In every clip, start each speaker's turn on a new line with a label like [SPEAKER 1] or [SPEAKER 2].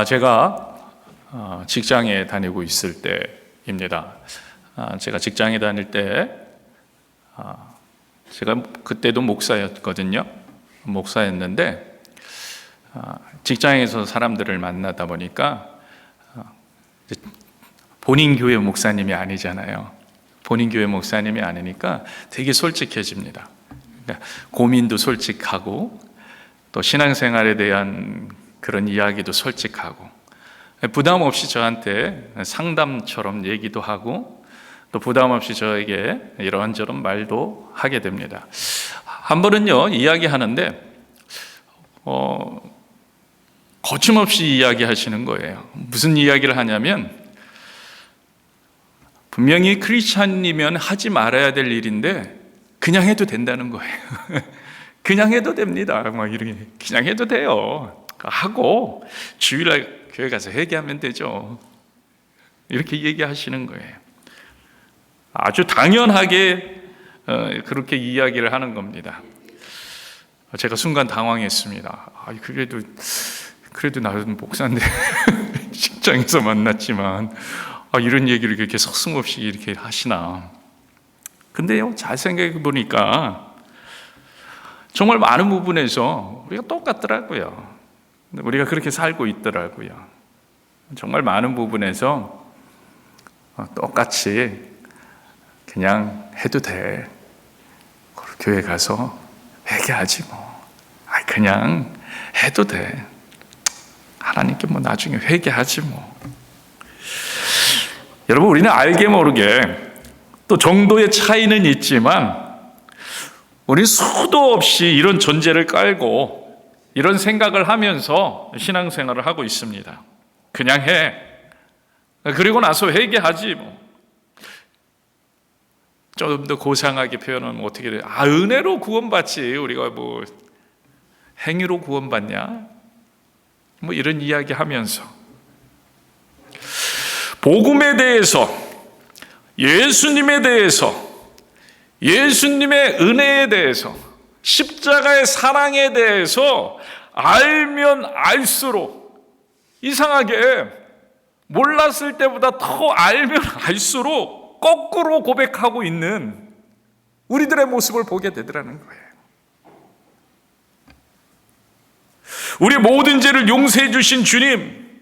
[SPEAKER 1] 제가 직장에 다니고 있을 때입니다. 제가 직장에 다닐 때 제가 그때도 목사였거든요. 목사였는데 직장에서 사람들을 만나다 보니까 본인 교회 목사님이 아니잖아요. 본인 교회 목사님이 아니니까 되게 솔직해집니다. 그러니까 고민도 솔직하고 또 신앙생활에 대한 그런 이야기도 솔직하고 부담 없이 저한테 상담처럼 얘기도 하고 또 부담 없이 저에게 이런저런 말도 하게 됩니다. 한 번은요, 이야기하는데 거침없이 이야기하시는 거예요. 무슨 이야기를 하냐면 분명히 크리스찬이면 하지 말아야 될 일인데 그냥 해도 된다는 거예요. 그냥 해도 됩니다. 막 이렇게 그냥 해도 돼요. 하고 주일날 교회 가서 회개하면 되죠. 이렇게 얘기하시는 거예요. 아주 당연하게 그렇게 이야기를 하는 겁니다. 제가 순간 당황했습니다. 그래도 나는 목사인데 직장에서 만났지만 이런 얘기를 그렇게 서슴없이 이렇게 하시나. 근데요, 잘 생각해 보니까 정말 많은 부분에서 우리가 똑같더라고요. 우리가 그렇게 살고 있더라고요. 정말 많은 부분에서 똑같이 그냥 해도 돼. 교회 가서 회개하지 뭐. 그냥 해도 돼. 하나님께 뭐 나중에 회개하지 뭐. 여러분, 우리는 알게 모르게 또 정도의 차이는 있지만 우리 수도 없이 이런 전제를 깔고 이런 생각을 하면서 신앙생활을 하고 있습니다. 그냥 해. 그리고 나서 회개하지 뭐. 좀 더 고상하게 표현하면 어떻게 돼요? 은혜로 구원받지 우리가 뭐 행위로 구원받냐? 뭐 이런 이야기 하면서 복음에 대해서, 예수님에 대해서, 예수님의 은혜에 대해서, 십자가의 사랑에 대해서 알면 알수록 이상하게 몰랐을 때보다 더 알면 알수록 거꾸로 고백하고 있는 우리들의 모습을 보게 되더라는 거예요. 우리 모든 죄를 용서해 주신 주님,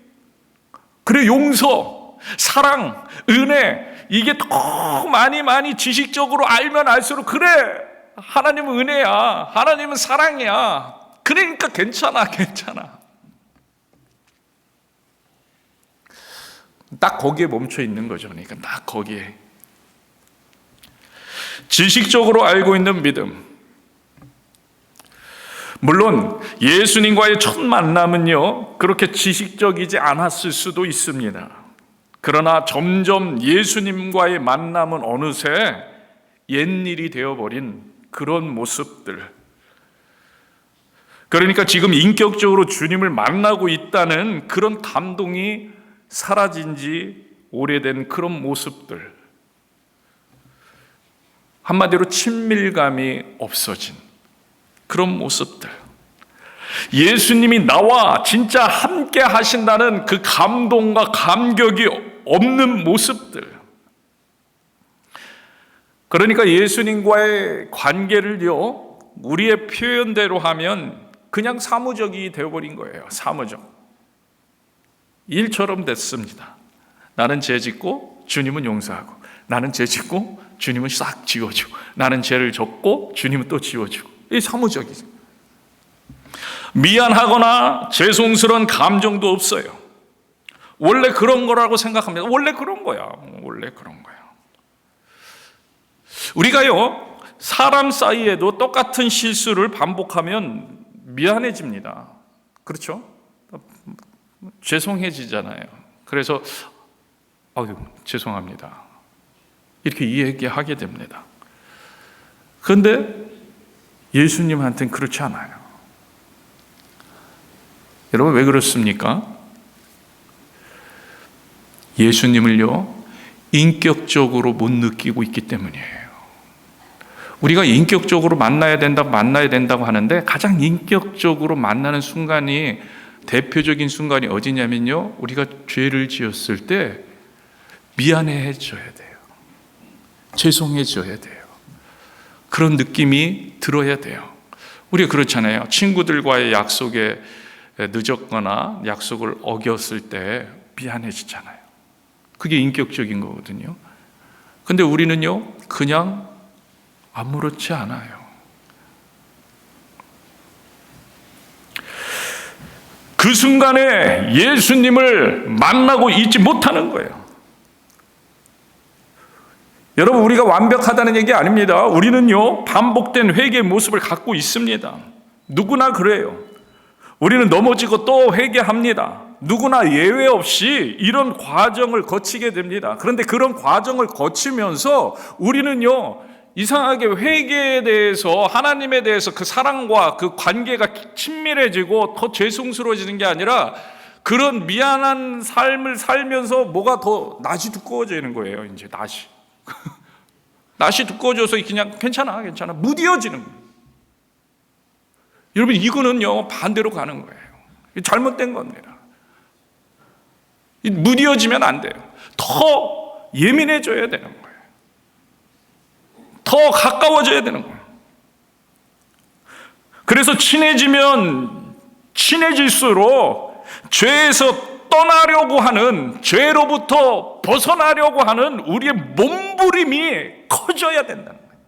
[SPEAKER 1] 그래 용서, 사랑, 은혜, 이게 더 많이 지식적으로 알면 알수록 그래 하나님은 은혜야, 하나님은 사랑이야, 그러니까 괜찮아. 딱 거기에 멈춰 있는 거죠. 그러니까 딱 거기에 지식적으로 알고 있는 믿음. 물론 예수님과의 첫 만남은요 그렇게 지식적이지 않았을 수도 있습니다. 그러나 점점 예수님과의 만남은 어느새 옛일이 되어버린 그런 모습들. 그러니까 지금 인격적으로 주님을 만나고 있다는 그런 감동이 사라진 지 오래된 그런 모습들. 한마디로 친밀감이 없어진 그런 모습들. 예수님이 나와 진짜 함께 하신다는 그 감동과 감격이 없는 모습들. 그러니까 예수님과의 관계를요, 우리의 표현대로 하면 그냥 사무적이 되어버린 거예요. 사무적. 일처럼 됐습니다. 나는 죄 짓고 주님은 용서하고, 나는 죄 짓고 주님은 싹 지워주고, 나는 죄를 졌고 주님은 또 지워주고. 이 사무적이죠. 미안하거나 죄송스러운 감정도 없어요. 원래 그런 거라고 생각합니다. 원래 그런 거야. 우리가요, 사람 사이에도 똑같은 실수를 반복하면 미안해집니다. 그렇죠? 죄송해지잖아요. 그래서 죄송합니다. 이렇게 얘기하게 됩니다. 그런데 예수님한테는 그렇지 않아요. 여러분, 왜 그렇습니까? 예수님을요, 인격적으로 못 느끼고 있기 때문이에요. 우리가 인격적으로 만나야 된다고 하는데 가장 인격적으로 만나는 순간이 대표적인 순간이 어디냐면요, 우리가 죄를 지었을 때 미안해져야 돼요. 죄송해져야 돼요. 그런 느낌이 들어야 돼요. 우리가 그렇잖아요. 친구들과의 약속에 늦었거나 약속을 어겼을 때 미안해지잖아요. 그게 인격적인 거거든요. 근데 우리는요, 그냥 아무렇지 않아요. 그 순간에 예수님을 만나고 있지 못하는 거예요. 여러분, 우리가 완벽하다는 얘기 아닙니다. 우리는요, 반복된 회개의 모습을 갖고 있습니다. 누구나 그래요. 우리는 넘어지고 또 회개합니다. 누구나 예외 없이 이런 과정을 거치게 됩니다. 그런데 그런 과정을 거치면서 우리는요, 이상하게 회개에 대해서, 하나님에 대해서 그 사랑과 그 관계가 친밀해지고 더 죄송스러워지는 게 아니라 그런 미안한 삶을 살면서 뭐가 더 낫이 두꺼워지는 거예요. 이제 낫이 두꺼워져서 그냥 괜찮아 무뎌지는 거예요. 여러분, 이거는요 반대로 가는 거예요. 잘못된 겁니다. 무뎌지면 안 돼요. 더 예민해져야 되는 거예요. 더 가까워져야 되는 거예요. 그래서 친해지면 친해질수록 죄에서 떠나려고 하는, 죄로부터 벗어나려고 하는 우리의 몸부림이 커져야 된다는 거예요.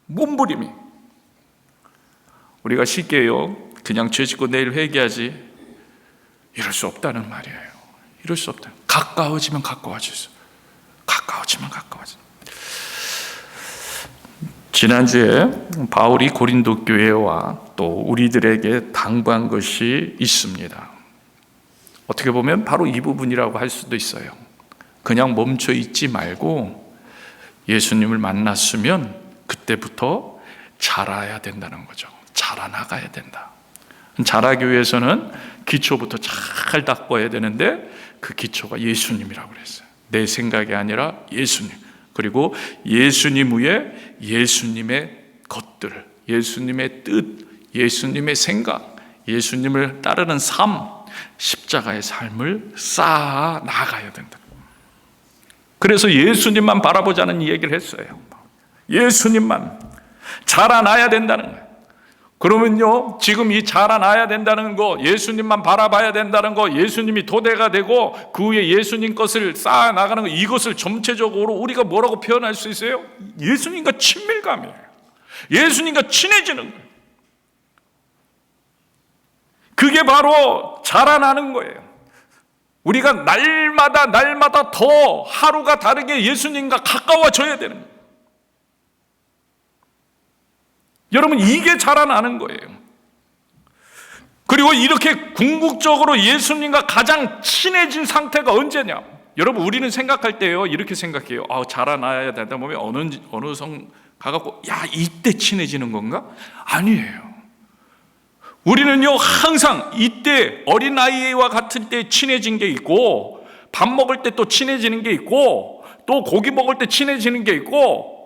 [SPEAKER 1] 몸부림이. 우리가 쉽게요, 그냥 죄 짓고 내일 회개하지, 이럴 수 없다는 말이에요. 이럴 수 없다. 가까워지면 가까워지죠. 가까워지면 가까워져. 지난주에 바울이 고린도 교회와 또 우리들에게 당부한 것이 있습니다. 어떻게 보면 바로 이 부분이라고 할 수도 있어요. 그냥 멈춰 있지 말고 예수님을 만났으면 그때부터 자라야 된다는 거죠. 자라나가야 된다. 자라기 위해서는 기초부터 잘 닦아야 되는데 그 기초가 예수님이라고 그랬어요. 내 생각이 아니라 예수님. 그리고 예수님 위에 예수님의 것들, 예수님의 뜻, 예수님의 생각, 예수님을 따르는 삶, 십자가의 삶을 쌓아 나가야 된다. 그래서 예수님만 바라보자는 얘기를 했어요. 예수님만 자라나야 된다는 거예요. 그러면요, 지금 이 자라나야 된다는 거, 예수님만 바라봐야 된다는 거, 예수님이 토대가 되고 그 위에 예수님 것을 쌓아 나가는 거, 이것을 전체적으로 우리가 뭐라고 표현할 수 있어요? 예수님과 친밀감이에요. 예수님과 친해지는 거예요. 그게 바로 자라나는 거예요. 우리가 날마다 더 하루가 다르게 예수님과 가까워져야 되는 거예요. 여러분, 이게 자라나는 거예요. 그리고 이렇게 궁극적으로 예수님과 가장 친해진 상태가 언제냐? 여러분, 우리는 생각할 때요, 이렇게 생각해요. 자라나야 되다 보면 어느 성 가갖고 이때 친해지는 건가? 아니에요. 우리는요, 항상 이때 어린아이와 같은 때 친해진 게 있고, 밥 먹을 때 또 친해지는 게 있고, 또 고기 먹을 때 친해지는 게 있고,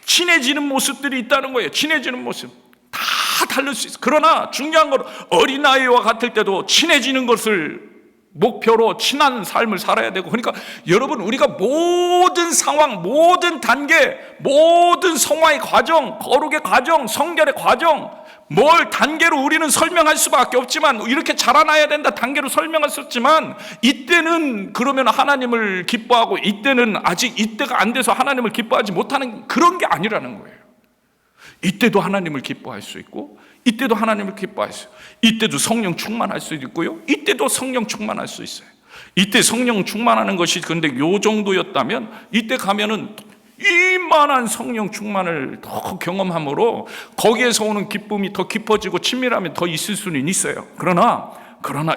[SPEAKER 1] 친해지는 모습들이 있다는 거예요. 친해지는 모습 다 다를 수 있어요. 그러나 중요한 건 어린아이와 같을 때도 친해지는 것을 목표로 친한 삶을 살아야 되고, 그러니까 여러분, 우리가 모든 상황, 모든 단계, 모든 성화의 과정, 거룩의 과정, 성결의 과정, 뭘 단계로 우리는 설명할 수밖에 없지만, 이렇게 자라나야 된다 단계로 설명할 수 없지만, 이때는 그러면 하나님을 기뻐하고 이때는 아직 이때가 안 돼서 하나님을 기뻐하지 못하는 그런 게 아니라는 거예요. 이때도 하나님을 기뻐할 수 있고, 이때도 하나님을 기뻐할 수 있어요. 이때도 성령 충만할 수 있고요, 이때도 성령 충만할 수 있어요. 이때 성령 충만하는 것이 근데 요 정도였다면, 이때 가면은 이만한 성령 충만을 더 경험함으로 거기에서 오는 기쁨이 더 깊어지고 친밀함이 더 있을 수는 있어요. 그러나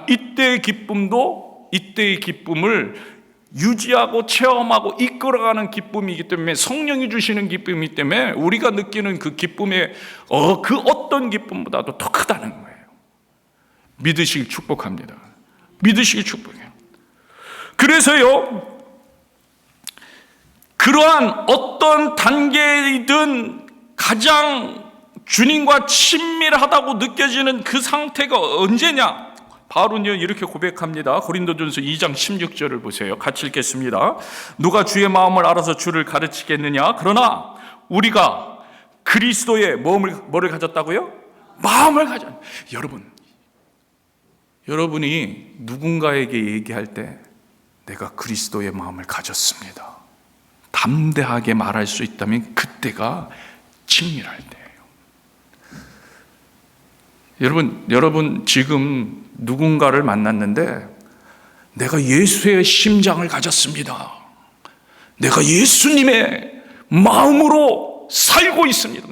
[SPEAKER 1] 이때의 기쁨도 이때의 기쁨을 유지하고 체험하고 이끌어가는 기쁨이기 때문에, 성령이 주시는 기쁨이기 때문에 우리가 느끼는 그 기쁨의 그 어떤 기쁨보다도 더 크다는 거예요. 믿으시길 축복합니다. 믿으시길 축복해요. 그래서요, 그러한 어떤 단계이든 가장 주님과 친밀하다고 느껴지는 그 상태가 언제냐? 바울은요 이렇게 고백합니다. 고린도전서 2장 16절을 보세요. 같이 읽겠습니다. 누가 주의 마음을 알아서 주를 가르치겠느냐? 그러나 우리가 그리스도의 뭐를 가졌다고요? 마음을 가졌. 여러분이 누군가에게 얘기할 때 내가 그리스도의 마음을 가졌습니다, 담대하게 말할 수 있다면 그때가 친밀할 때예요. 여러분 지금 누군가를 만났는데 내가 예수의 심장을 가졌습니다, 내가 예수님의 마음으로 살고 있습니다.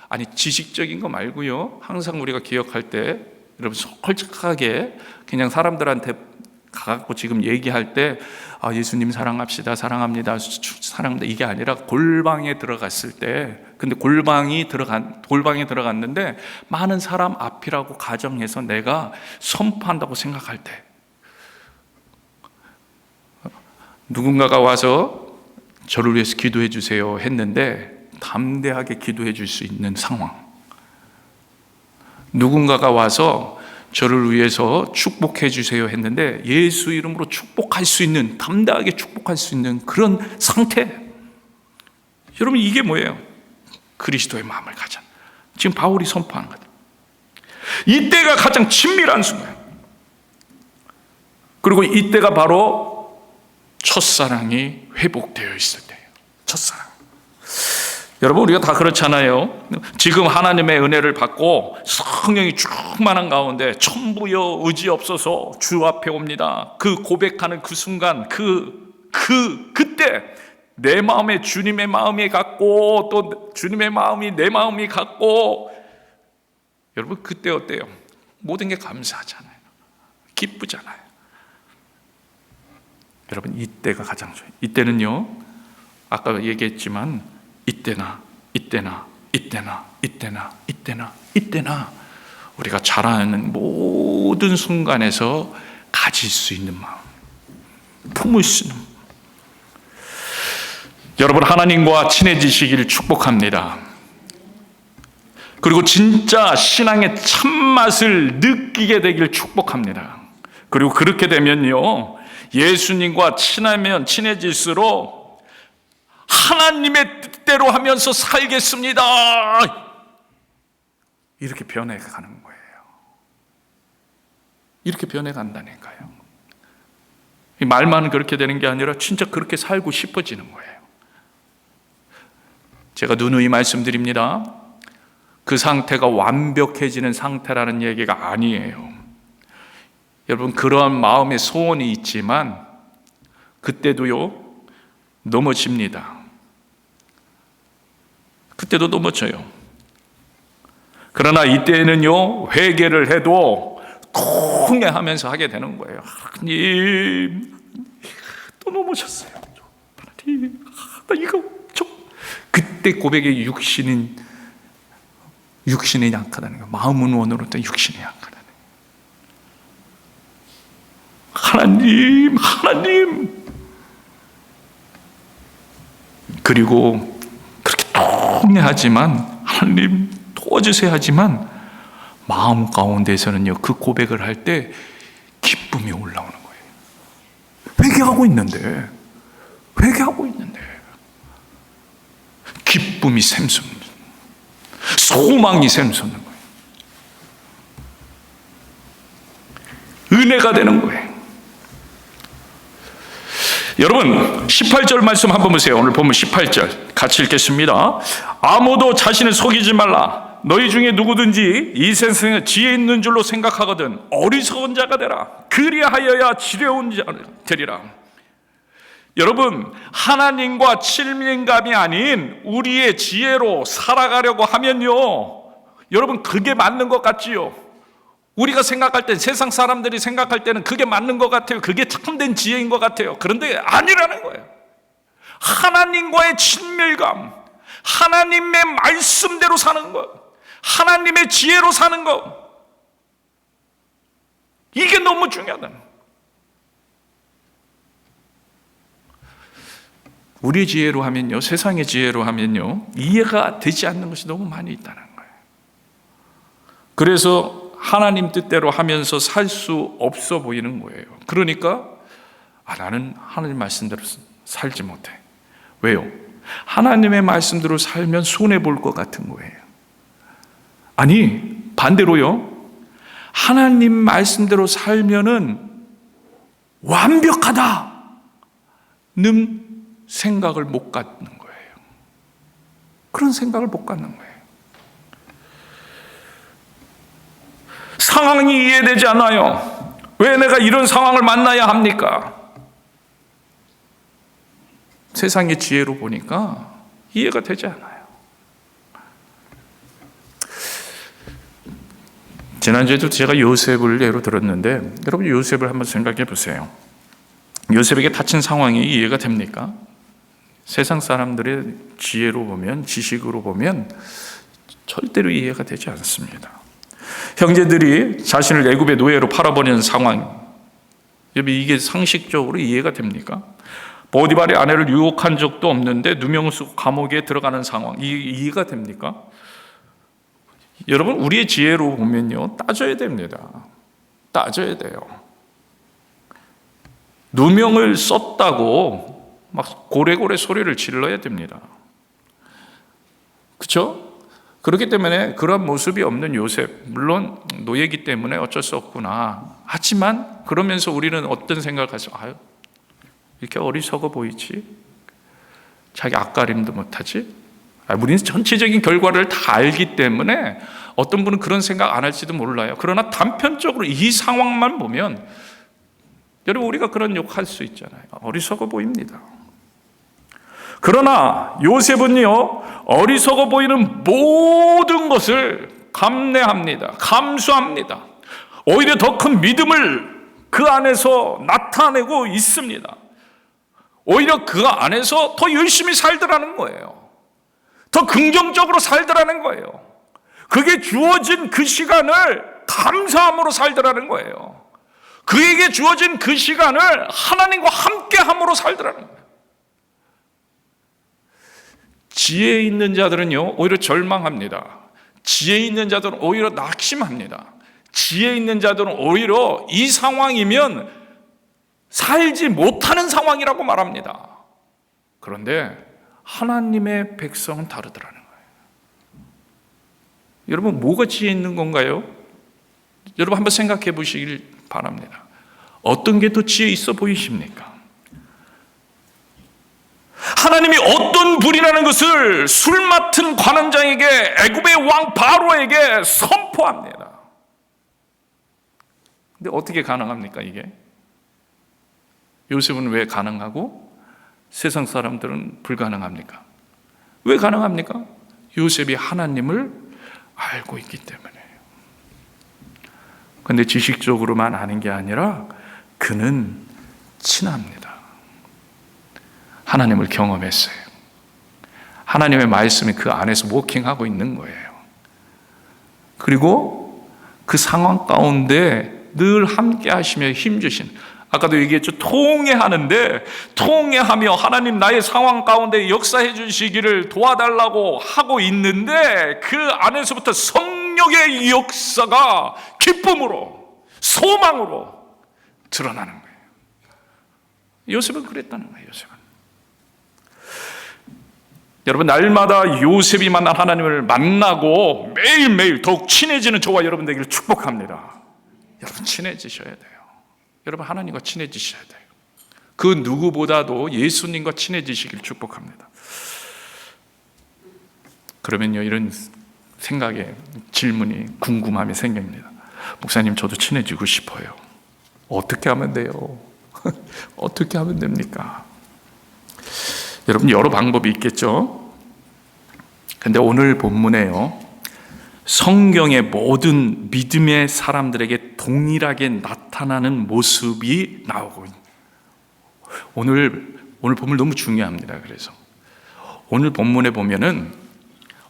[SPEAKER 1] 아니 지식적인 거 말고요, 항상 우리가 기억할 때 여러분 솔직하게 그냥 사람들한테 가갖고 지금 얘기할 때 예수님 사랑합시다, 사랑합니다, 사랑합니다 이게 아니라 골방에 들어갔을 때, 근데 골방에 들어갔는데 많은 사람 앞이라고 가정해서 내가 선포한다고 생각할 때 누군가가 와서 저를 위해서 기도해 주세요 했는데 담대하게 기도해 줄 수 있는 상황, 누군가가 와서 저를 위해서 축복해 주세요 했는데 예수 이름으로 축복할 수 있는, 담대하게 축복할 수 있는 그런 상태. 여러분 이게 뭐예요? 그리스도의 마음을 가져. 지금 바울이 선포하는 거죠. 이때가 가장 친밀한 순간. 그리고 이때가 바로 첫사랑이 회복되어 있을 때예요. 첫사랑. 여러분 우리가 다 그렇잖아요. 지금 하나님의 은혜를 받고 성령이 충만한 가운데 천부여 의지 없어서 주 앞에 옵니다. 그 고백하는 그 순간 그때 내 마음에 주님의 마음이 같고 또 주님의 마음이 내 마음이 같고, 여러분 그때 어때요? 모든 게 감사하잖아요. 기쁘잖아요. 여러분 이때가 가장 좋아요. 이때는요 아까 얘기했지만 이때나 우리가 자라는 모든 순간에서 가질 수 있는 마음, 품을 수 있는. 여러분 하나님과 친해지시기를 축복합니다. 그리고 진짜 신앙의 참맛을 느끼게 되길 축복합니다. 그리고 그렇게 되면요 예수님과 친해질수록 하나님의 뜻대로 하면서 살겠습니다, 이렇게 변해가는 거예요. 이렇게 변해간다니까요. 말만 그렇게 되는 게 아니라 진짜 그렇게 살고 싶어지는 거예요. 제가 누누이 말씀드립니다. 그 상태가 완벽해지는 상태라는 얘기가 아니에요. 여러분 그러한 마음의 소원이 있지만 그때도요 넘어집니다. 그때도 넘어져요. 그러나 이때는요 회개를 해도 통회하면서 하게 되는 거예요. 하나님 또 넘어졌어요. 하나님 나 이거 그때 고백의 육신이 약하다는 거예요. 마음은 원으로 또 육신이 약하다는 거예요. 하나님 그리고 그렇게 통회하지만 하나님 도와주세요 하지만 마음 가운데서는요 그 고백을 할 때 기쁨이 올라오는 거예요. 회개하고 있는데 기쁨이 샘솟는, 소망이 샘솟는 거예요. 은혜가 되는 거예요. 여러분 18절 말씀 한번 보세요. 오늘 보면 18절 같이 읽겠습니다. 아무도 자신을 속이지 말라. 너희 중에 누구든지 이 세상에 지혜 있는 줄로 생각하거든 어리석은 자가 되라. 그리하여야 지혜로운 자가 되리라. 여러분 하나님과 친밀감이 아닌 우리의 지혜로 살아가려고 하면요 여러분 그게 맞는 것 같지요? 우리가 생각할 때, 세상 사람들이 생각할 때는 그게 맞는 것 같아요. 그게 참된 지혜인 것 같아요. 그런데 아니라는 거예요. 하나님과의 친밀감, 하나님의 말씀대로 사는 것, 하나님의 지혜로 사는 것, 이게 너무 중요하다는 거예요. 우리 지혜로 하면요, 세상의 지혜로 하면요 이해가 되지 않는 것이 너무 많이 있다는 거예요. 그래서 하나님 뜻대로 하면서 살 수 없어 보이는 거예요. 그러니까 나는 하나님 말씀대로 살지 못해. 왜요? 하나님의 말씀대로 살면 손해볼 것 같은 거예요. 아니, 반대로요. 하나님 말씀대로 살면은 완벽하다는 생각을 못 갖는 거예요. 그런 생각을 못 갖는 거예요. 상황이 이해되지 않아요. 왜 내가 이런 상황을 만나야 합니까? 세상의 지혜로 보니까 이해가 되지 않아요. 지난주에도 제가 요셉을 예로 들었는데, 여러분 요셉을 한번 생각해 보세요. 요셉에게 닥친 상황이 이해가 됩니까? 세상 사람들의 지혜로 보면, 지식으로 보면 절대로 이해가 되지 않습니다. 형제들이 자신을 애굽의 노예로 팔아버리는 상황, 이게 상식적으로 이해가 됩니까? 보디발의 아내를 유혹한 적도 없는데 누명수 감옥에 들어가는 상황, 이해가 됩니까? 여러분, 우리의 지혜로 보면요, 따져야 됩니다. 따져야 돼요. 누명을 썼다고 막 고래고래 소리를 질러야 됩니다. 그렇죠? 그렇기 때문에 그런 모습이 없는 요셉, 물론 노예이기 때문에 어쩔 수 없구나. 하지만 그러면서 우리는 어떤 생각을 하죠? 이렇게 어리석어 보이지? 자기 앞가림도 못하지? 우리는 전체적인 결과를 다 알기 때문에 어떤 분은 그런 생각 안 할지도 몰라요. 그러나 단편적으로 이 상황만 보면 여러분, 우리가 그런 욕할 수 있잖아요. 어리석어 보입니다. 그러나 요셉은요, 어리석어 보이는 모든 것을 감내합니다. 감수합니다. 오히려 더 큰 믿음을 그 안에서 나타내고 있습니다. 오히려 그 안에서 더 열심히 살더라는 거예요. 더 긍정적으로 살더라는 거예요. 그게 주어진 그 시간을 감사함으로 살더라는 거예요. 그에게 주어진 그 시간을 하나님과 함께함으로 살더라는 거예요. 지혜 있는 자들은요, 오히려 절망합니다. 지혜 있는 자들은 오히려 낙심합니다. 지혜 있는 자들은 오히려 이 상황이면 살지 못하는 상황이라고 말합니다. 그런데 하나님의 백성은 다르더라는 거예요. 여러분, 뭐가 지혜 있는 건가요? 여러분 한번 생각해 보시길 바랍니다. 어떤 게 더 지혜 있어 보이십니까? 하나님이 어떤 분이라는 것을 술 맡은 관원장에게, 애굽의 왕 바로에게 선포합니다. 근데 어떻게 가능합니까, 이게? 요셉은 왜 가능하고 세상 사람들은 불가능합니까? 왜 가능합니까? 요셉이 하나님을 알고 있기 때문에. 그런데 지식적으로만 아는 게 아니라 그는 친합니다. 하나님을 경험했어요. 하나님의 말씀이 그 안에서 워킹하고 있는 거예요. 그리고 그 상황 가운데 늘 함께 하시며 힘주신, 아까도 얘기했죠. 통회하는데, 통회하며 하나님 나의 상황 가운데 역사해 주시기를 도와달라고 하고 있는데 그 안에서부터 성령의 역사가 기쁨으로, 소망으로 드러나는 거예요. 요셉은 그랬다는 거예요. 요셉은. 여러분, 날마다 요셉이 만난 하나님을 만나고 매일매일 더욱 친해지는 저와 여러분 되기를 축복합니다. 여러분, 친해지셔야 돼요. 여러분, 하나님과 친해지셔야 돼요. 그 누구보다도 예수님과 친해지시길 축복합니다. 그러면요, 이런 생각에 질문이, 궁금함이 생깁니다. 목사님, 저도 친해지고 싶어요. 어떻게 하면 돼요? 어떻게 하면 됩니까? 여러분, 여러 방법이 있겠죠? 근데 오늘 본문에요, 성경의 모든 믿음의 사람들에게 동일하게 나타나는 모습이 나오고 있는, 오늘 본문 너무 중요합니다. 그래서 오늘 본문에 보면은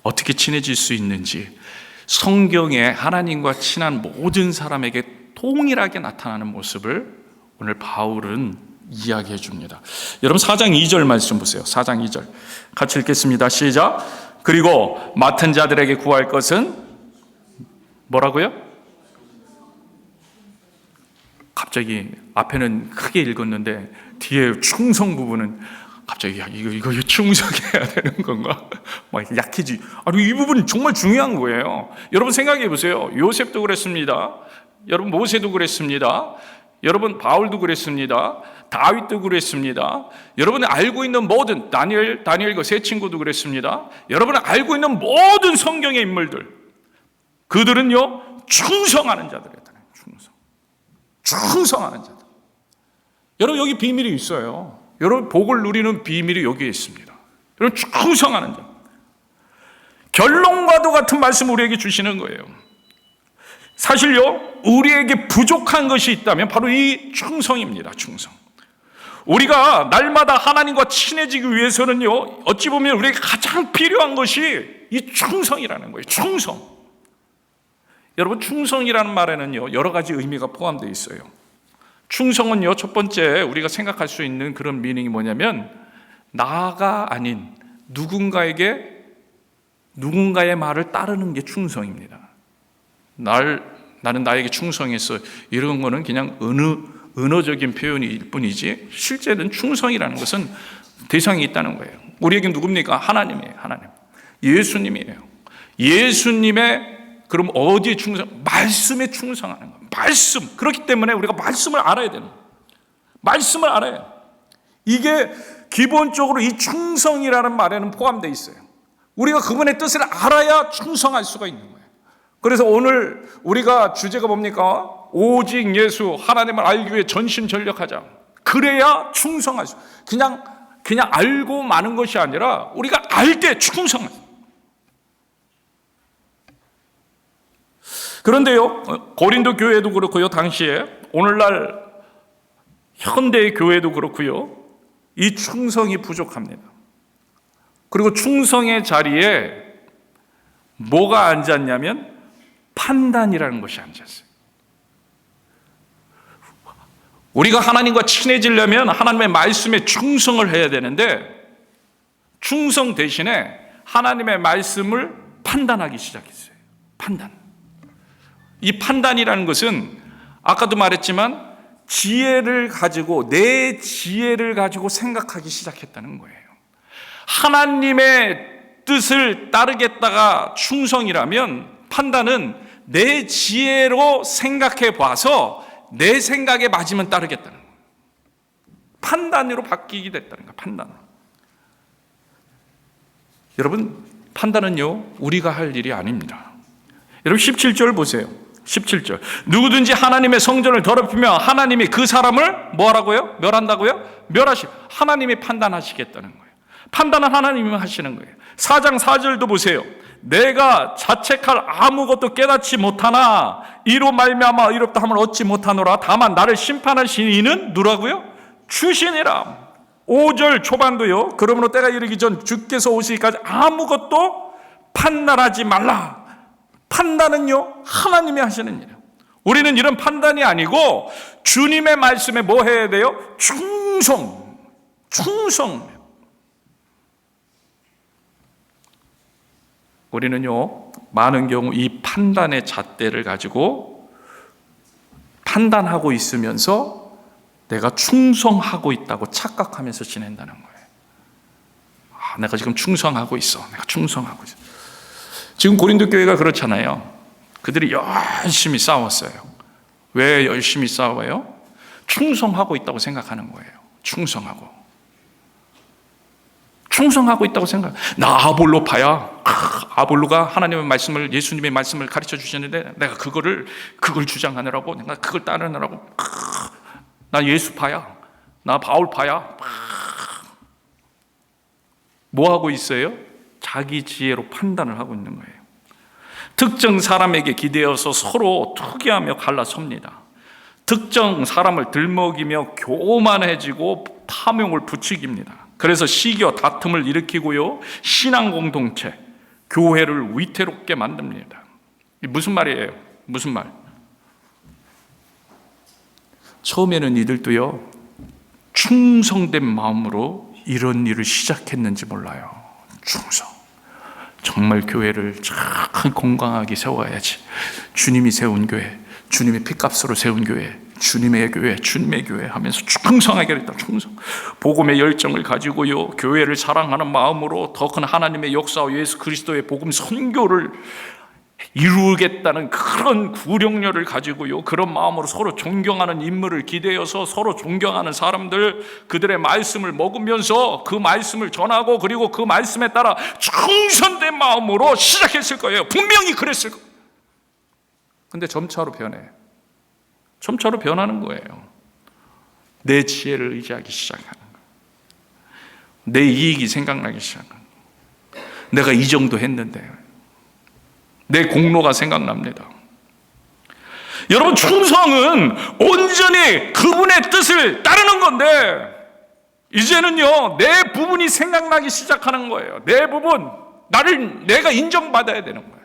[SPEAKER 1] 어떻게 친해질 수 있는지, 성경에 하나님과 친한 모든 사람에게 동일하게 나타나는 모습을 오늘 바울은 이야기해 줍니다. 여러분, 4장 2절 말씀 보세요. 4장 2절 같이 읽겠습니다. 시작. 그리고 맡은 자들에게 구할 것은 뭐라고요? 갑자기 앞에는 크게 읽었는데 뒤에 충성 부분은 갑자기 이거 충성해야 되는 건가? 막 약해지. 아니, 이 부분이 정말 중요한 거예요. 여러분 생각해 보세요. 요셉도 그랬습니다. 여러분 모세도 그랬습니다. 여러분 바울도 그랬습니다. 다윗도 그랬습니다. 여러분이 알고 있는 모든 다니엘 그 세 친구도 그랬습니다. 여러분이 알고 있는 모든 성경의 인물들, 그들은요 충성하는 자들이었잖아요. 충성하는 자들. 여러분 여기 비밀이 있어요. 여러분 복을 누리는 비밀이 여기에 있습니다. 여러분 충성하는 자. 결론과도 같은 말씀 우리에게 주시는 거예요. 사실요 우리에게 부족한 것이 있다면 바로 이 충성입니다. 충성. 우리가 날마다 하나님과 친해지기 위해서는요 어찌 보면 우리에게 가장 필요한 것이 이 충성이라는 거예요. 충성. 여러분 충성이라는 말에는요 여러 가지 의미가 포함되어 있어요. 충성은요 첫 번째 우리가 생각할 수 있는 그런 미닝이 뭐냐면 나가 아닌 누군가의 말을 따르는 게 충성입니다. 나는 나에게 충성했어, 이런 거는 그냥 은어적인 표현일 뿐이지 실제는 충성이라는 것은 대상이 있다는 거예요. 우리에게 누굽니까? 하나님이에요. 하나님. 예수님이에요. 예수님의 그럼 어디에 충성? 말씀에 충성하는 거예요. 말씀. 그렇기 때문에 우리가 말씀을 알아야 되는 거예요. 말씀을 알아요. 이게 기본적으로 이 충성이라는 말에는 포함되어 있어요. 우리가 그분의 뜻을 알아야 충성할 수가 있는 거예요. 그래서 오늘 우리가 주제가 뭡니까? 오직 예수, 하나님을 알기 위해 전심전력하자. 그래야 충성할 수. 그냥 알고 마는 것이 아니라 우리가 알 때 충성하자. 그런데요, 고린도 교회도 그렇고요, 당시에 오늘날 현대의 교회도 그렇고요, 이 충성이 부족합니다. 그리고 충성의 자리에 뭐가 앉았냐면 판단이라는 것이 앉았어요. 우리가 하나님과 친해지려면 하나님의 말씀에 충성을 해야 되는데 충성 대신에 하나님의 말씀을 판단하기 시작했어요. 판단. 이 판단이라는 것은 아까도 말했지만 지혜를 가지고 내 지혜를 가지고 생각하기 시작했다는 거예요. 하나님의 뜻을 따르겠다가 충성이라면 판단은 내 지혜로 생각해 봐서 내 생각에 맞으면 따르겠다는 거예요. 판단으로 바뀌게 됐다는 거예요. 판단. 여러분 판단은요 우리가 할 일이 아닙니다. 여러분 17절 보세요. 17절. 누구든지 하나님의 성전을 더럽히면 하나님이 그 사람을 뭐하라고요? 멸한다고요? 하나님이 판단하시겠다는 거예요. 판단은 하나님이 하시는 거예요. 4장 4절도 보세요. 내가 자책할 아무것도 깨닫지 못하나 이로 말미암아 의롭다 함을 얻지 못하노라. 다만 나를 심판하신 이는 누구라고요? 주시니라. 5절 초반도요. 그러므로 때가 이르기 전 주께서 오시기까지 아무것도 판단하지 말라. 판단은요 하나님이 하시는 일이에요. 우리는 이런 판단이 아니고 주님의 말씀에 뭐 해야 돼요? 충성. 우리는요 많은 경우 이 판단의 잣대를 가지고 판단하고 있으면서 내가 충성하고 있다고 착각하면서 지낸다는 거예요. 내가 지금 충성하고 있어. 지금 고린도 교회가 그렇잖아요. 그들이 열심히 싸웠어요. 왜 열심히 싸워요? 충성하고 있다고 생각하는 거예요. 충성하고 있다고 생각. 나 아볼로파야. 아볼로가 하나님의 말씀을, 예수님의 말씀을 가르쳐 주셨는데 내가 그걸 주장하느라고, 내가 그걸 따르느라고, 나 예수파야. 나 바울파야. 뭐 하고 있어요? 자기 지혜로 판단을 하고 있는 거예요. 특정 사람에게 기대어서 서로 투기하며 갈라섭니다. 특정 사람을 들먹이며 교만해지고 탐욕을 부추깁니다. 그래서 시기와 다툼을 일으키고요, 신앙 공동체, 교회를 위태롭게 만듭니다. 무슨 말이에요? 무슨 말? 처음에는 이들도요 충성된 마음으로 이런 일을 시작했는지 몰라요. 정말 교회를 잘 건강하게 세워야지. 주님이 세운 교회, 주님의 피값으로 세운 교회, 주님의 교회 하면서 충성하게 했다. 충성. 복음의 열정을 가지고요, 교회를 사랑하는 마음으로 더 큰 하나님의 역사와 예수 그리스도의 복음 선교를 이루겠다는 그런 구령력을 가지고요, 그런 마음으로 서로 존경하는 인물을 기대어서 서로 존경하는 사람들, 그들의 말씀을 먹으면서 그 말씀을 전하고, 그리고 그 말씀에 따라 충성된 마음으로 시작했을 거예요. 분명히 그랬을 거예요. 근데 점차로 변하는 거예요. 내 지혜를 의지하기 시작하는 거예요. 내 이익이 생각나기 시작하는 거예요. 내가 이 정도 했는데, 내 공로가 생각납니다. 여러분, 충성은 온전히 그분의 뜻을 따르는 건데, 이제는요, 내 부분이 생각나기 시작하는 거예요. 내 부분, 내가 인정받아야 되는 거예요.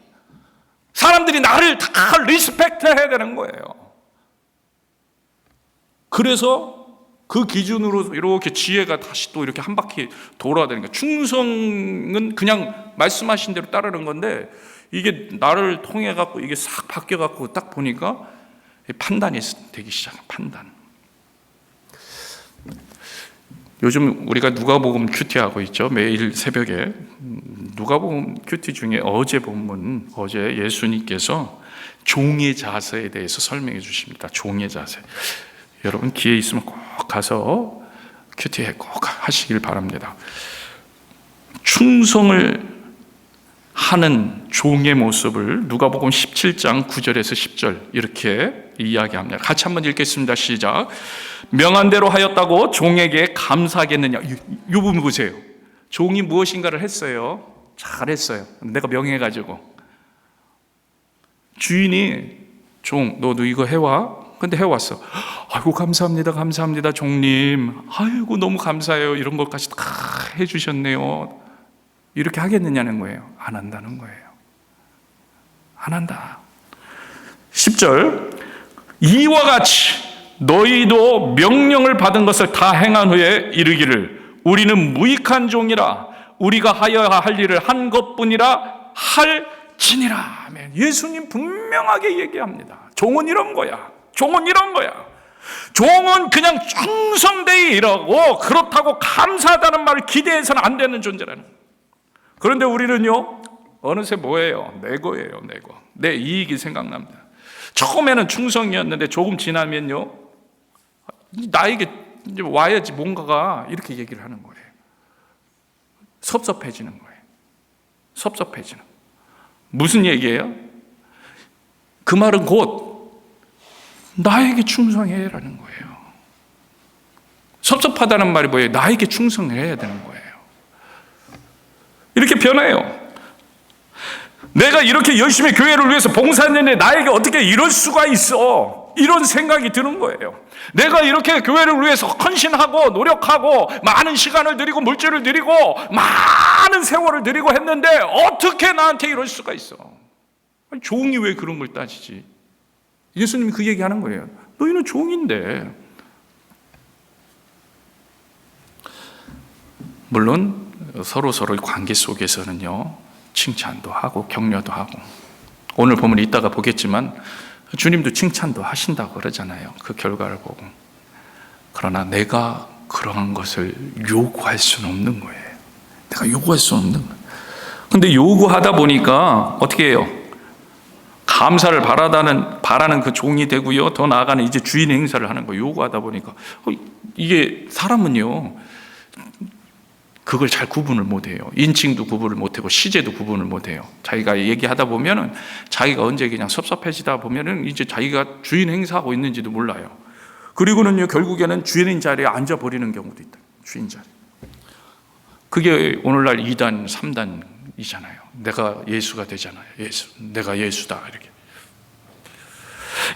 [SPEAKER 1] 사람들이 나를 다 리스펙트 해야 되는 거예요. 그래서 그 기준으로 이렇게 지혜가 다시 또 이렇게 한 바퀴 돌아야 되는 거예요. 충성은 그냥 말씀하신 대로 따르는 건데, 이게 나를 통해 갖고 이게 싹 바뀌어 갖고 딱 보니까 판단이 되기 시작해요. 판단. 요즘 우리가 누가복음 큐티 하고 있죠. 매일 새벽에 누가복음 큐티 중에 어제 예수님께서 종의 자세에 대해서 설명해 주십니다. 종의 자세. 여러분 기회 있으면 꼭 가서 큐티에 꼭 하시길 바랍니다. 충성을 하는 종의 모습을 누가복음 17장 9절에서 10절 이렇게 이야기합니다. 같이 한번 읽겠습니다. 시작. 명한 대로 하였다고 종에게 감사하겠느냐. 이 부분 보세요. 종이 무엇인가를 했어요. 잘했어요. 내가 명해가지고. 주인이 종, 너도 이거 해와. 근데 해왔어. 아이고 감사합니다 종님. 아이고 너무 감사해요. 이런 것까지 다 해주셨네요. 이렇게 하겠느냐는 거예요. 안 한다는 거예요. 안 한다. 10절. 이와 같이 너희도 명령을 받은 것을 다 행한 후에 이르기를 우리는 무익한 종이라 우리가 하여야 할 일을 한 것뿐이라 할지니라. 아멘. 예수님 분명하게 얘기합니다. 종은 이런 거야. 종은 이런 거야. 종은 그냥 충성되이 일하고 그렇다고 감사하다는 말을 기대해서는 안 되는 존재라는 거예요. 그런데 우리는요, 어느새 뭐예요? 내 거예요, 내 거. 내 이익이 생각납니다. 처음에는 충성이었는데 조금 지나면요, 나에게 이제 와야지 뭔가가 이렇게 얘기를 하는 거예요. 섭섭해지는 거예요. 섭섭해지는. 무슨 얘기예요? 그 말은 곧 나에게 충성해라는 거예요. 섭섭하다는 말이 뭐예요? 나에게 충성해야 되는 거예요. 이렇게 변해요. 내가 이렇게 열심히 교회를 위해서 봉사했는데 나에게 어떻게 이럴 수가 있어? 이런 생각이 드는 거예요. 내가 이렇게 교회를 위해서 헌신하고 노력하고 많은 시간을 들이고 물질을 들이고 많은 세월을 들이고 했는데 어떻게 나한테 이럴 수가 있어? 아니, 종이 왜 그런 걸 따지지? 예수님이 그 얘기하는 거예요. 너희는 종인데. 물론 서로의 관계 속에서는요, 칭찬도 하고 격려도 하고, 오늘 보면 이따가 보겠지만 주님도 칭찬도 하신다고 그러잖아요. 그 결과를 보고. 그러나 내가 그러한 것을 요구할 수는 없는 거예요. 내가 요구할 수는 없는 거예요. 근데 요구하다 보니까 어떻게 해요? 감사를 바라는 그 종이 되고요, 더 나아가는 이제 주인 행사를 하는 거예요. 요구하다 보니까 이게 사람은요, 그걸 잘 구분을 못해요. 인칭도 구분을 못하고 시제도 구분을 못해요. 자기가 얘기하다 보면은 자기가 언제 그냥 섭섭해지다 보면은 이제 자기가 주인 행사하고 있는지도 몰라요. 그리고는요, 결국에는 주인 자리에 앉아버리는 경우도 있다. 주인 자리. 그게 오늘날 2단, 3단이잖아요. 내가 예수가 되잖아요. 예수. 내가 예수다. 이렇게.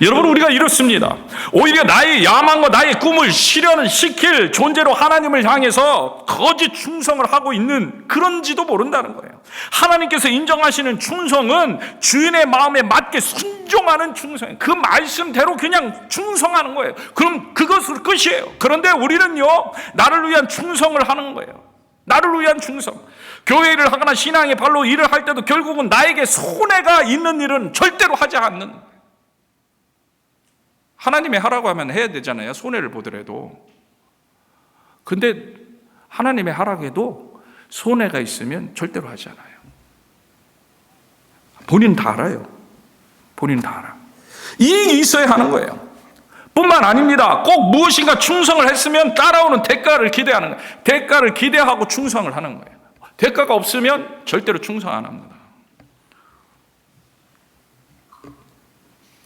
[SPEAKER 1] 여러분, 우리가 이렇습니다. 오히려 나의 야망과 나의 꿈을 실현시킬 존재로 하나님을 향해서 거짓 충성을 하고 있는 그런지도 모른다는 거예요. 하나님께서 인정하시는 충성은 주인의 마음에 맞게 순종하는 충성이에요. 그 말씀대로 그냥 충성하는 거예요. 그럼 그것으로 끝이에요. 그런데 우리는요, 나를 위한 충성을 하는 거예요.
[SPEAKER 2] 나를 위한 충성. 교회 일을 하거나 신앙의 발로 일을 할 때도 결국은 나에게 손해가 있는 일은 절대로 하지 않는. 하나님이 하라고 하면 해야 되잖아요. 손해를 보더라도. 근데 하나님이 하라고 해도 손해가 있으면 절대로 하지 않아요. 본인 다 알아요. 본인 다 알아. 이익이 있어야 하는 거예요. 뿐만 아닙니다. 꼭 무엇인가 충성을 했으면 따라오는 대가를 기대하는 거예요. 대가를 기대하고 충성을 하는 거예요. 대가가 없으면 절대로 충성 안 합니다.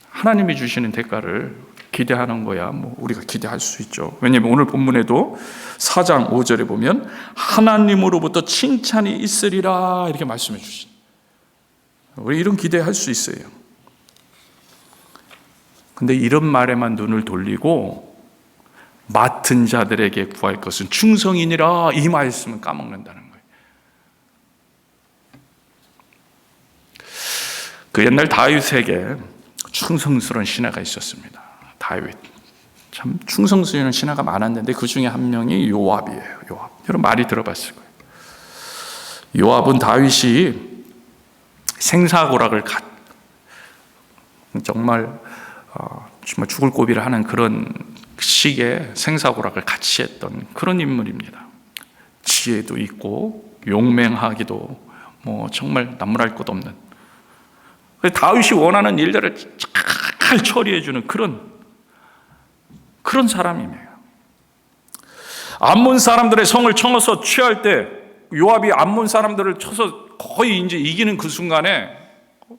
[SPEAKER 2] 하나님이 주시는 대가를 기대하는 거야 뭐 우리가 기대할 수 있죠. 왜냐하면 오늘 본문에도 4장 5절에 보면 하나님으로부터 칭찬이 있으리라 이렇게 말씀해 주신. 우리 이런 기대할 수 있어요. 근데 이런 말에만 눈을 돌리고 맡은 자들에게 구할 것은 충성이니라 이 말씀은 까먹는다는 거예요. 그 옛날 다윗에게 충성스러운 신하가 있었습니다. 다윗. 참 충성스러운 신하가 많았는데 그 중에 한 명이 요압이에요. 요압. 여러분 많이 들어봤을 거예요. 요압은 다윗이 생사고락을 정말 죽을 고비를 하는 그런 식의 생사고락을 같이 했던 그런 인물입니다. 지혜도 있고 용맹하기도 뭐 정말 나무랄 것 없는. 다윗이 원하는 일들을 잘 처리해주는 그런 사람이에요. 암몬 사람들의 성을 쳐서 취할 때 요압이 암몬 사람들을 쳐서 거의 이제 이기는 그 순간에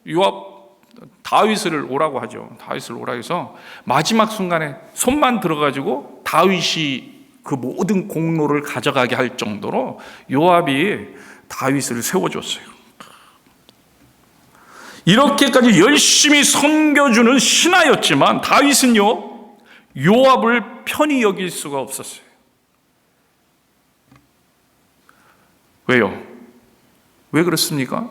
[SPEAKER 2] 요압 다윗을 오라고 하죠. 다윗을 오라고 해서 마지막 순간에 손만 들어가지고 다윗이 그 모든 공로를 가져가게 할 정도로 요압이 다윗을 세워줬어요. 이렇게까지 열심히 섬겨주는 신하였지만 다윗은요 요압을 편히 여길 수가 없었어요. 왜요? 왜 그렇습니까?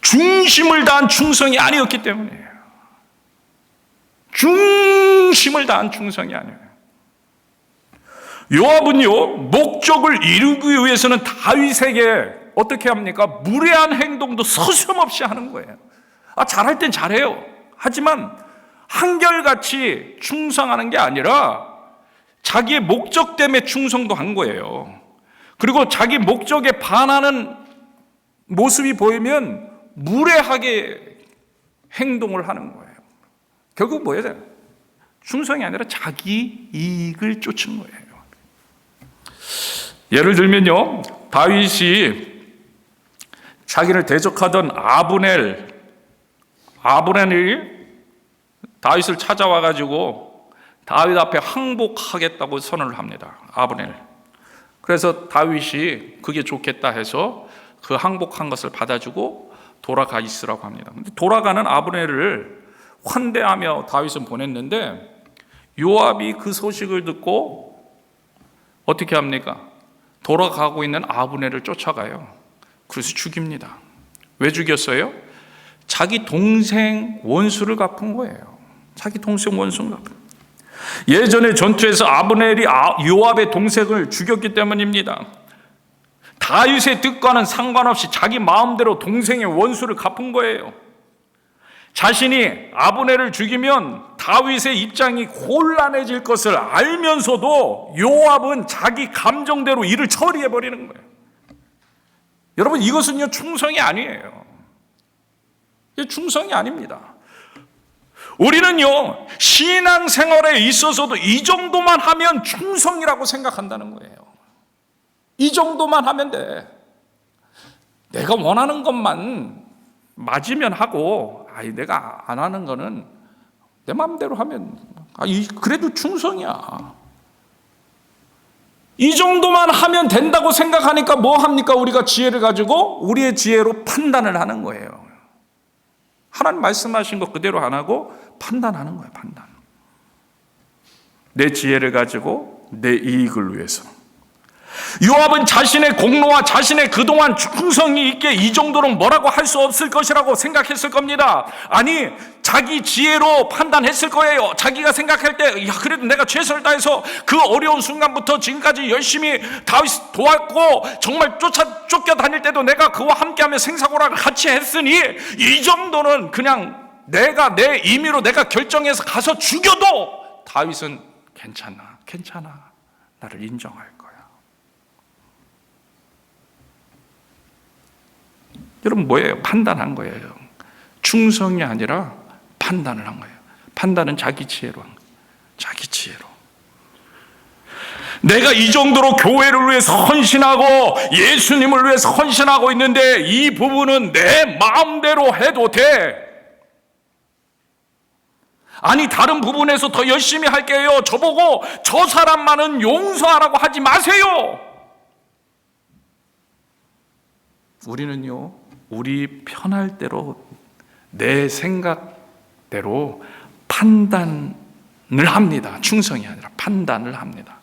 [SPEAKER 2] 중심을 다한 충성이 아니었기 때문이에요. 중심을 다한 충성이 아니에요. 요압은요 목적을 이루기 위해서는 다윗에게 어떻게 합니까? 무례한 행동도 서슴없이 하는 거예요. 잘할 땐 잘해요. 하지만 한결같이 충성하는 게 아니라 자기의 목적 때문에 충성도 한 거예요. 그리고 자기 목적에 반하는 모습이 보이면 무례하게 행동을 하는 거예요. 결국 뭐예요? 충성이 아니라 자기 이익을 쫓은 거예요. 예를 들면요, 다윗이 자기를 대적하던 아브넬이 다윗을 찾아와가지고 다윗 앞에 항복하겠다고 선언을 합니다. 아브넬. 그래서 다윗이 그게 좋겠다 해서 그 항복한 것을 받아주고 돌아가 있으라고 합니다. 근데 돌아가는 아브넬을 환대하며 다윗은 보냈는데 요압이 그 소식을 듣고 어떻게 합니까? 돌아가고 있는 아브넬을 쫓아가요. 그래서 죽입니다. 왜 죽였어요? 자기 동생 원수를 갚은 거예요. 자기 동생 원수를 갚은 거예요. 예전에 전투에서 아브넬이 요압의 동생을 죽였기 때문입니다. 다윗의 뜻과는 상관없이 자기 마음대로 동생의 원수를 갚은 거예요. 자신이 아브넬을 죽이면 다윗의 입장이 곤란해질 것을 알면서도 요압은 자기 감정대로 일을 처리해버리는 거예요. 여러분, 이것은요 충성이 아니에요. 충성이 아닙니다. 우리는요 신앙생활에 있어서도 이 정도만 하면 충성이라고 생각한다는 거예요. 이 정도만 하면 돼. 내가 원하는 것만 맞으면 하고 내가 안 하는 거는 내 마음대로 하면 그래도 충성이야. 이 정도만 하면 된다고 생각하니까 뭐 합니까? 우리가 지혜를 가지고 우리의 지혜로 판단을 하는 거예요. 하나님 말씀하신 거 그대로 안 하고 판단하는 거예요. 판단. 내 지혜를 가지고 내 이익을 위해서. 요압은 자신의 공로와 자신의 그동안 충성이 있게 이 정도는 뭐라고 할 수 없을 것이라고 생각했을 겁니다. 아니, 자기 지혜로 판단했을 거예요. 자기가 생각할 때, 야, 그래도 내가 최선을 다해서 그 어려운 순간부터 지금까지 열심히 다윗 도왔고, 정말 쫓겨다닐 때도 내가 그와 함께하며 생사고락을 같이 했으니, 이 정도는 그냥 내가 내 임의로 내가 결정해서 가서 죽여도 다윗은 괜찮아. 나를 인정할 거야. 여러분, 뭐예요? 판단한 거예요. 충성이 아니라 판단을 한 거예요. 판단은 자기 지혜로 한 거예요. 자기 지혜로. 내가 이 정도로 교회를 위해서 헌신하고 예수님을 위해서 헌신하고 있는데 이 부분은 내 마음대로 해도 돼. 아니, 다른 부분에서 더 열심히 할게요. 저보고 저 사람만은 용서하라고 하지 마세요. 우리는요, 우리 편할 대로 내 생각대로 판단을 합니다. 충성이 아니라 판단을 합니다.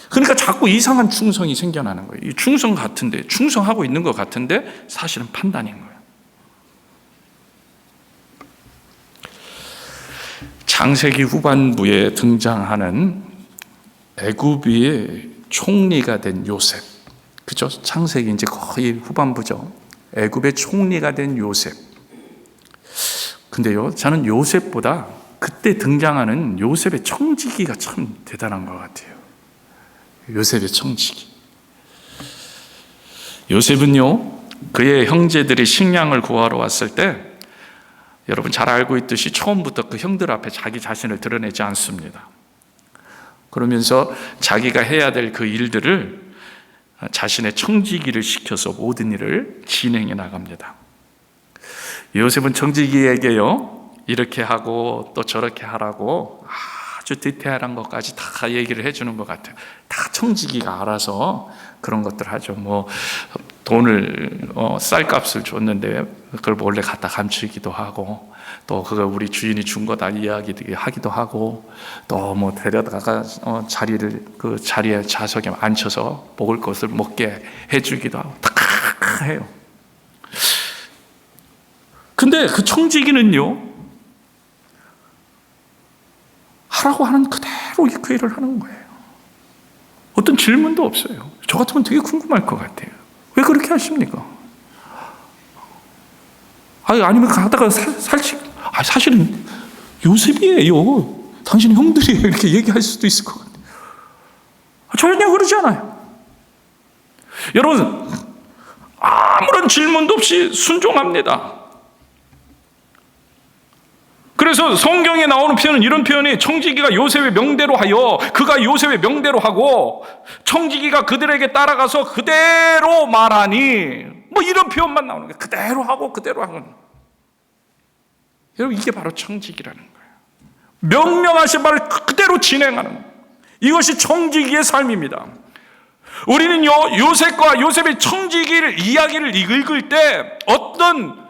[SPEAKER 2] 그러니까 자꾸 이상한 충성이 생겨나는 거예요. 이 충성 같은데, 충성하고 있는 것 같은데 사실은 판단인 거예요. 창세기 후반부에 등장하는 애굽의 총리가 된 요셉, 그죠? 창세기 이제 거의 후반부죠. 애굽의 총리가 된 요셉. 근데요, 저는 요셉보다 그때 등장하는 요셉의 청지기가 참 대단한 것 같아요. 요셉의 청지기. 요셉은요, 그의 형제들이 식량을 구하러 왔을 때, 여러분 잘 알고 있듯이 처음부터 그 형들 앞에 자기 자신을 드러내지 않습니다. 그러면서 자기가 해야 될 그 일들을 자신의 청지기를 시켜서 모든 일을 진행해 나갑니다. 요셉은 청지기에게요, 이렇게 하고 또 저렇게 하라고 아주 디테일한 것까지 다 얘기를 해주는 것 같아요. 다 청지기가 알아서 그런 것들 하죠. 뭐 돈을 쌀값을 줬는데 그걸 몰래 갖다 감추기도 하고, 또 그거 우리 주인이 준 거다 이야기하기도 하고, 또 뭐 데려다가 그 자리에 좌석에 앉혀서 먹을 것을 먹게 해주기도 하고 다 해요. 근데 그 청지기는요, 하라고 하는 그대로 그 일을 하는 거예요. 어떤 질문도 없어요. 저 같으면 되게 궁금할 것 같아요. 왜 그렇게 하십니까? 아니면 가다가 사실은 요셉이에요, 당신 형들이에요, 이렇게 얘기할 수도 있을 것 같아요. 전혀 그러지 않아요. 여러분, 아무런 질문도 없이 순종합니다. 그래서 성경에 나오는 표현은 이런 표현이, 청지기가 요셉의 명대로 하여 그가 요셉의 명대로 하고 청지기가 그들에게 따라가서 그대로 말하니, 뭐 이런 표현만 나오는 거예요. 그대로 하고 그대로 하는. 여러분, 이게 바로 청지기라는 거예요. 명령하신 바를 그대로 진행하는 거예요. 이것이 청지기의 삶입니다. 우리는요, 요셉과 요셉의 청지기를 이야기를 읽을 때 어떤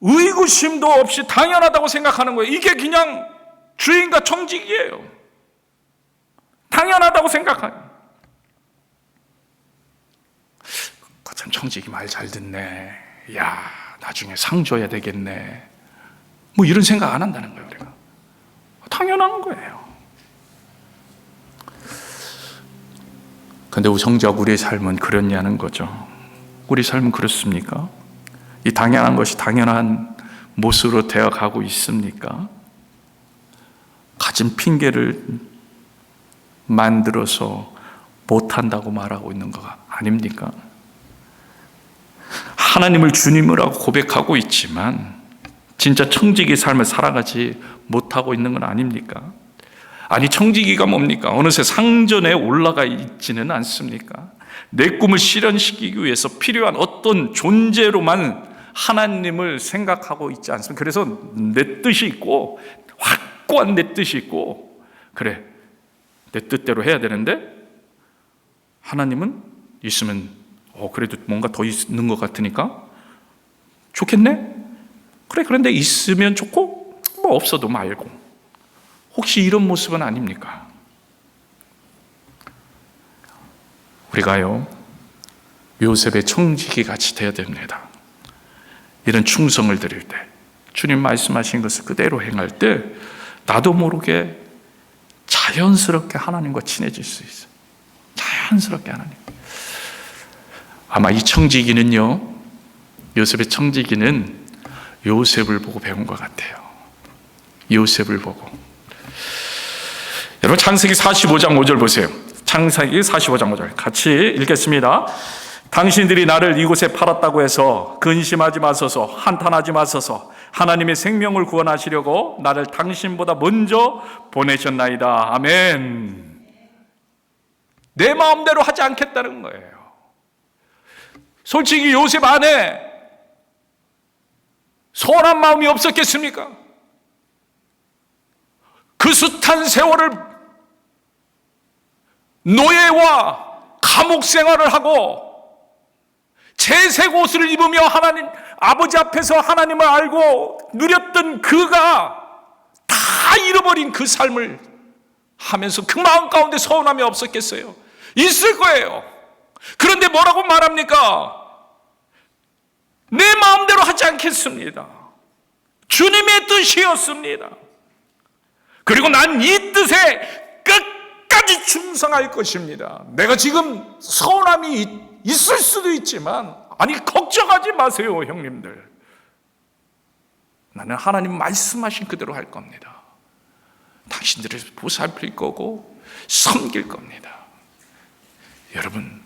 [SPEAKER 2] 의구심도 없이 당연하다고 생각하는 거예요. 이게 그냥 주인과 청지기예요. 당연하다고 생각하는. 참 청지기 말 잘 듣네. 야, 나중에 상 줘야 되겠네. 뭐 이런 생각 안 한다는 거예요, 우리가. 당연한 거예요. 근데 정작 우리의 삶은 그렇냐는 거죠. 우리 삶은 그렇습니까? 이 당연한 것이 당연한 모습으로 되어가고 있습니까? 가진 핑계를 만들어서 못한다고 말하고 있는 거 아닙니까? 하나님을 주님으로 고백하고 있지만 진짜 청지기 삶을 살아가지 못하고 있는 건 아닙니까? 아니, 청지기가 뭡니까? 어느새 상전에 올라가 있지는 않습니까? 내 꿈을 실현시키기 위해서 필요한 어떤 존재로만 하나님을 생각하고 있지 않습니까? 그래서 내 뜻이 있고, 확고한 내 뜻이 있고, 그래, 내 뜻대로 해야 되는데, 하나님은 있으면 그래도 뭔가 더 있는 것 같으니까 좋겠네? 그래, 그런데 있으면 좋고 뭐 없어도 말고. 혹시 이런 모습은 아닙니까?
[SPEAKER 1] 우리가요, 요셉의 청지기 같이 되어야 됩니다. 이런 충성을 드릴 때, 주님 말씀하신 것을 그대로 행할 때 나도 모르게 자연스럽게 하나님과 친해질 수 있어요. 자연스럽게 하나님. 아마 이 청지기는요, 요셉의 청지기는 요셉을 보고 배운 것 같아요. 요셉을 보고. 여러분, 창세기 45장 5절 보세요. 창세기 45장 5절 같이 읽겠습니다. 당신들이 나를 이곳에 팔았다고 해서 근심하지 마소서, 한탄하지 마소서. 하나님의 생명을 구원하시려고 나를 당신보다 먼저 보내셨나이다. 아멘. 내 마음대로 하지 않겠다는 거예요. 솔직히 요셉 안에 선한 마음이 없었겠습니까? 그 숱한 세월을 노예와 감옥 생활을 하고 채색 옷을 입으며 하나님 아버지 앞에서 하나님을 알고 누렸던 그가 다 잃어버린 그 삶을 하면서 그 마음 가운데 서운함이 없었겠어요? 있을 거예요. 그런데 뭐라고 말합니까? 내 마음대로 하지 않겠습니다. 주님의 뜻이었습니다. 그리고 난 이 뜻에 끝까지 충성할 것입니다. 내가 지금 서운함이 있을 수도 있지만, 아니 걱정하지 마세요 형님들. 나는 하나님 말씀하신 그대로 할 겁니다. 당신들을 보살필 거고 섬길 겁니다. 여러분,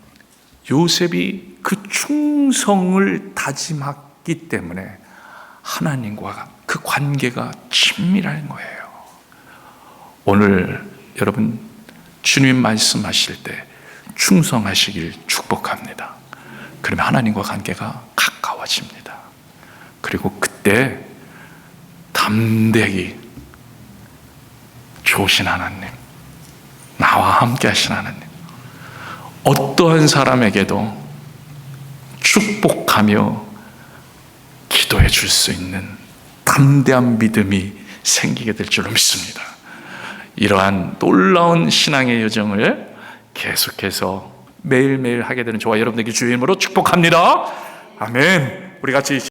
[SPEAKER 1] 요셉이 그 충성을 다짐했기 때문에 하나님과 그 관계가 친밀한 거예요. 오늘 여러분, 주님 말씀하실 때 충성하시길 축복합니다. 그러면 하나님과 관계가 가까워집니다. 그리고 그때 담대히 좋으신 하나님, 나와 함께 하신 하나님, 어떠한 사람에게도 축복하며 기도해 줄 수 있는 담대한 믿음이 생기게 될 줄로 믿습니다. 이러한 놀라운 신앙의 여정을 계속해서 매일매일 하게 되는 저와 여러분에게 주의 이름으로 축복합니다. 아멘. 우리 같이